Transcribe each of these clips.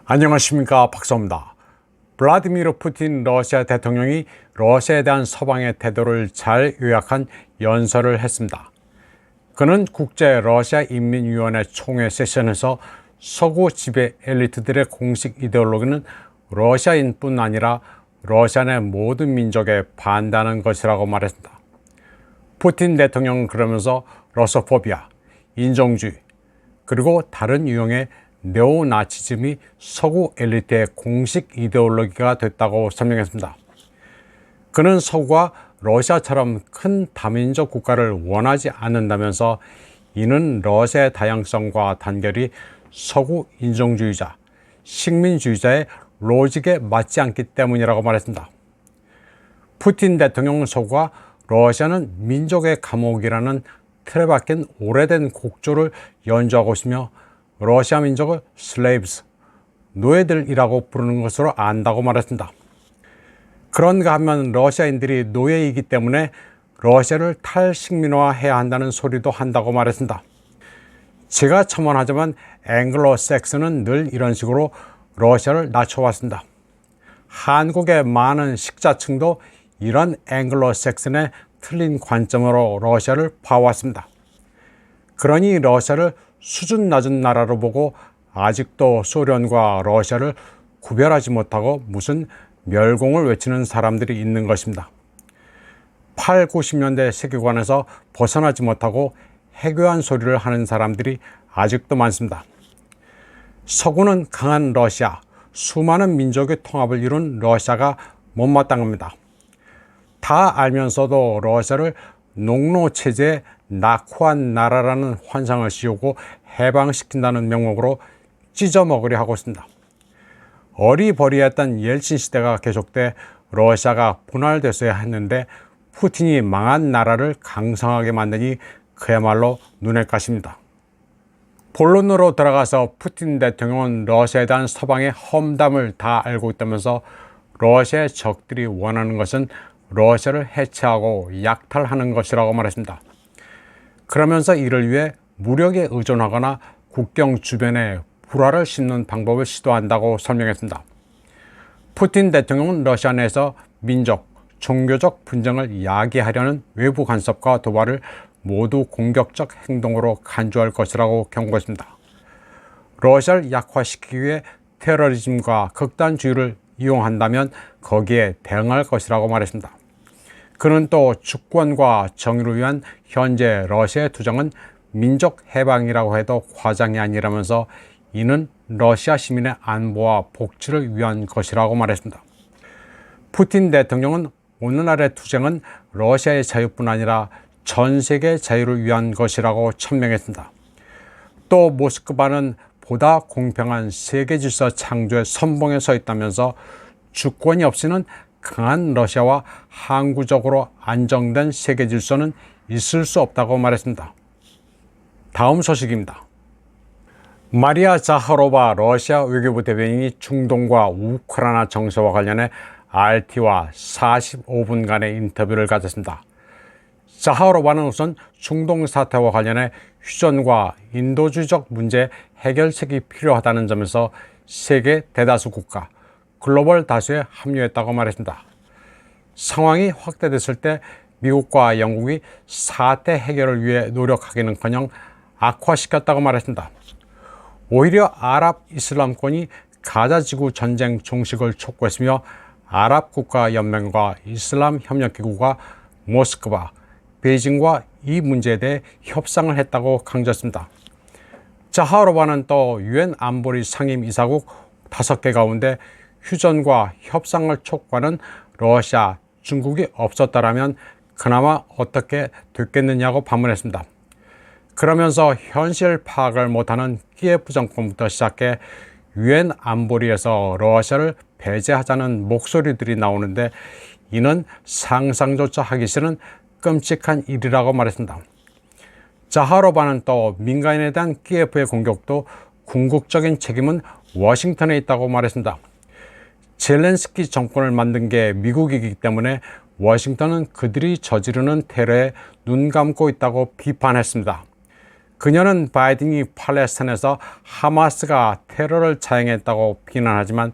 안녕하십니까, 박사입니다. 블라디미르 푸틴 러시아 대통령이 러시아에 대한 서방의 태도를 잘 요약한 연설을 했습니다. 그는 국제 러시아 인민위원회 총회 세션에서 서구 지배 엘리트들의 공식 이데올로기는 러시아인뿐 아니라 러시아 내 모든 민족에 반대하는 것이라고 말했습니다. 푸틴 대통령은 그러면서 러소포비아, 인종주의, 그리고 다른 유형의 네오나치즘이 서구 엘리트의 공식 이데올로기가 됐다고 설명했습니다. 그는 서구가 러시아처럼 큰 다민족 국가를 원하지 않는다면서 이는 러시아의 다양성과 단결이 서구 인종주의자, 식민주의자의 로직에 맞지 않기 때문이라고 말했습니다. 푸틴 대통령 서구가 러시아는 민족의 감옥이라는 틀에 박힌 오래된 곡조를 연주하고 있으며 러시아 민족을 slaves, 노예들이라고 부르는 것으로 안다고 말했습니다. 그런가 하면 러시아인들이 노예이기 때문에 러시아를 탈식민화해야 한다는 소리도 한다고 말했습니다. 제가 첨언하자면 앵글로색슨은 늘 이런 식으로 러시아를 낮춰왔습니다. 한국의 많은 식자층도 이런 앵글로색슨의 틀린 관점으로 러시아를 봐왔습니다. 그러니 러시아를 수준 낮은 나라로 보고 아직도 소련과 러시아를 구별하지 못하고 무슨 멸공을 외치는 사람들이 있는 것입니다. 8, 90년대 세계관에서 벗어나지 못하고 해괴한 소리를 하는 사람들이 아직도 많습니다. 서구는 강한 러시아, 수많은 민족의 통합을 이룬 러시아가 못마땅합니다. 다 알면서도 러시아를 농노체제의 낙후한 나라라는 환상을 씌우고 해방시킨다는 명목으로 찢어먹으려 하고 있습니다. 어리버리했던 옐친 시대가 계속돼 러시아가 분할됐어야 했는데 푸틴이 망한 나라를 강성하게 만드니 그야말로 눈엣 가십니다. 본론으로 들어가서 푸틴 대통령은 러시아에 대한 서방의 험담을 다 알고 있다면서 러시아의 적들이 원하는 것은 러시아를 해체하고 약탈하는 것이라고 말했습니다. 그러면서 이를 위해 무력에 의존하거나 국경 주변에 불화를 심는 방법을 시도한다고 설명했습니다. 푸틴 대통령은 러시아 내에서 민족, 종교적 분쟁을 야기하려는 외부 간섭과 도발을 모두 공격적 행동으로 간주할 것이라고 경고했습니다. 러시아를 약화시키기 위해 테러리즘과 극단주의를 이용한다면 거기에 대응할 것이라고 말했습니다. 그는 또 주권과 정의를 위한 현재 러시아의 투정은 민족 해방이라고 해도 과장이 아니라면서 이는 러시아 시민의 안보와 복지를 위한 것이라고 말했습니다. 푸틴 대통령은 오늘날의 투쟁은 러시아의 자유뿐 아니라 전 세계의 자유를 위한 것이라고 천명했습니다. 또 모스크바는 보다 공평한 세계 질서 창조의 선봉에 서 있다면서 주권이 없이는 강한 러시아와 항구적으로 안정된 세계 질서는 있을 수 없다고 말했습니다. 다음 소식입니다. 마리아 자하로바 러시아 외교부 대변인이 중동과 우크라이나 정세와 관련해 RT와 45분간의 인터뷰를 가졌습니다. 자하로바는 우선 중동 사태와 관련해 휴전과 인도주의적 문제 해결책이 필요하다는 점에서 세계 대다수 국가, 글로벌 다수에 합류했다고 말했습니다. 상황이 확대됐을 때 미국과 영국이 사태 해결을 위해 노력하기는커녕 악화시켰다고 말했습니다. 오히려 아랍 이슬람권이 가자지구 전쟁 종식을 촉구했으며 아랍국가연맹과 이슬람협력기구가 모스크바, 베이징과 이 문제에 대해 협상을 했다고 강조했습니다. 자하로바는 또 유엔 안보리 상임 이사국 5개 가운데 휴전과 협상을 촉구하는 러시아, 중국이 없었다라면 그나마 어떻게 됐겠느냐고 반문했습니다. 그러면서 현실 파악을 못하는 키예프 정권부터 시작해 유엔 안보리에서 러시아를 배제하자는 목소리들이 나오는데 이는 상상조차 하기 싫은 끔찍한 일이라고 말했습니다. 자하로바는 또 민간인에 대한 키예프의 공격도 궁극적인 책임은 워싱턴에 있다고 말했습니다. 젤렌스키 정권을 만든 게 미국이기 때문에 워싱턴은 그들이 저지르는 테러에 눈 감고 있다고 비판했습니다. 그녀는 바이든이 팔레스타인에서 하마스가 테러를 자행했다고 비난하지만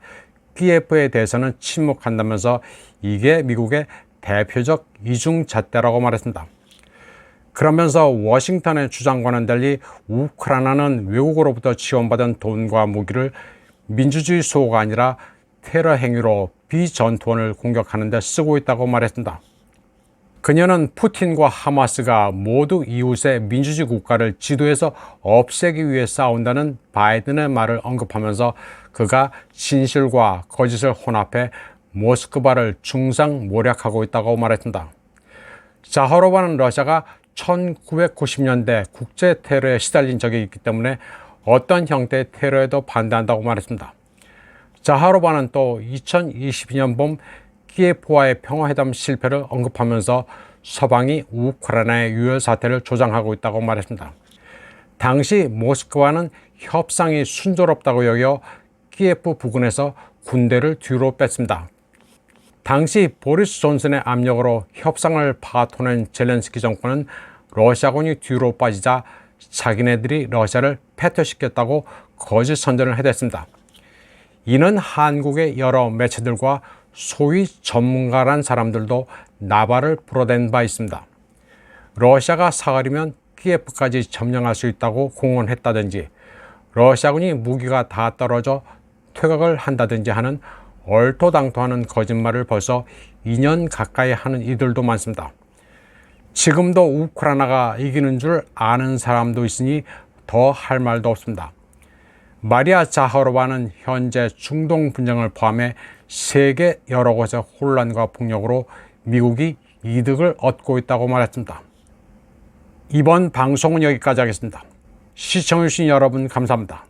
키예프에 대해서는 침묵한다면서 이게 미국의 대표적 이중잣대라고 말했습니다. 그러면서 워싱턴의 주장과는 달리 우크라이나는 외국으로부터 지원받은 돈과 무기를 민주주의 수호가 아니라 테러 행위로 비전투원을 공격하는 데 쓰고 있다고 말했습니다. 그녀는 푸틴과 하마스가 모두 이웃의 민주주의 국가를 지도에서 없애기 위해 싸운다는 바이든의 말을 언급하면서 그가 진실과 거짓을 혼합해 모스크바를 중상모략하고 있다고 말했습니다. 자하로바는 러시아가 1990년대 국제 테러에 시달린 적이 있기 때문에 어떤 형태의 테러에도 반대한다고 말했습니다. 자하로바는 또 2022년 봄 키예프와의 평화회담 실패를 언급하면서 서방이 우크라이나의 유혈 사태를 조장하고 있다고 말했습니다. 당시 모스크바는 협상이 순조롭다고 여겨 키예프 부근에서 군대를 뒤로 뺐습니다. 당시 보리스 존슨의 압력으로 협상을 파토낸 젤렌스키 정권은 러시아군이 뒤로 빠지자 자기네들이 러시아를 패퇴시켰다고 거짓 선전을 해댔습니다. 이는 한국의 여러 매체들과 소위 전문가란 사람들도 나발을 불어댄 바 있습니다. 러시아가 사가리면 키예프까지 점령할 수 있다고 공언했다든지 러시아군이 무기가 다 떨어져 퇴각을 한다든지 하는 얼토당토하는 거짓말을 벌써 2년 가까이 하는 이들도 많습니다. 지금도 우크라이나가 이기는 줄 아는 사람도 있으니 더 할 말도 없습니다. 마리아 자하로바는 현재 중동 분쟁을 포함해 세계 여러 곳의 혼란과 폭력으로 미국이 이득을 얻고 있다고 말했습니다. 이번 방송은 여기까지 하겠습니다. 시청해주신 여러분 감사합니다.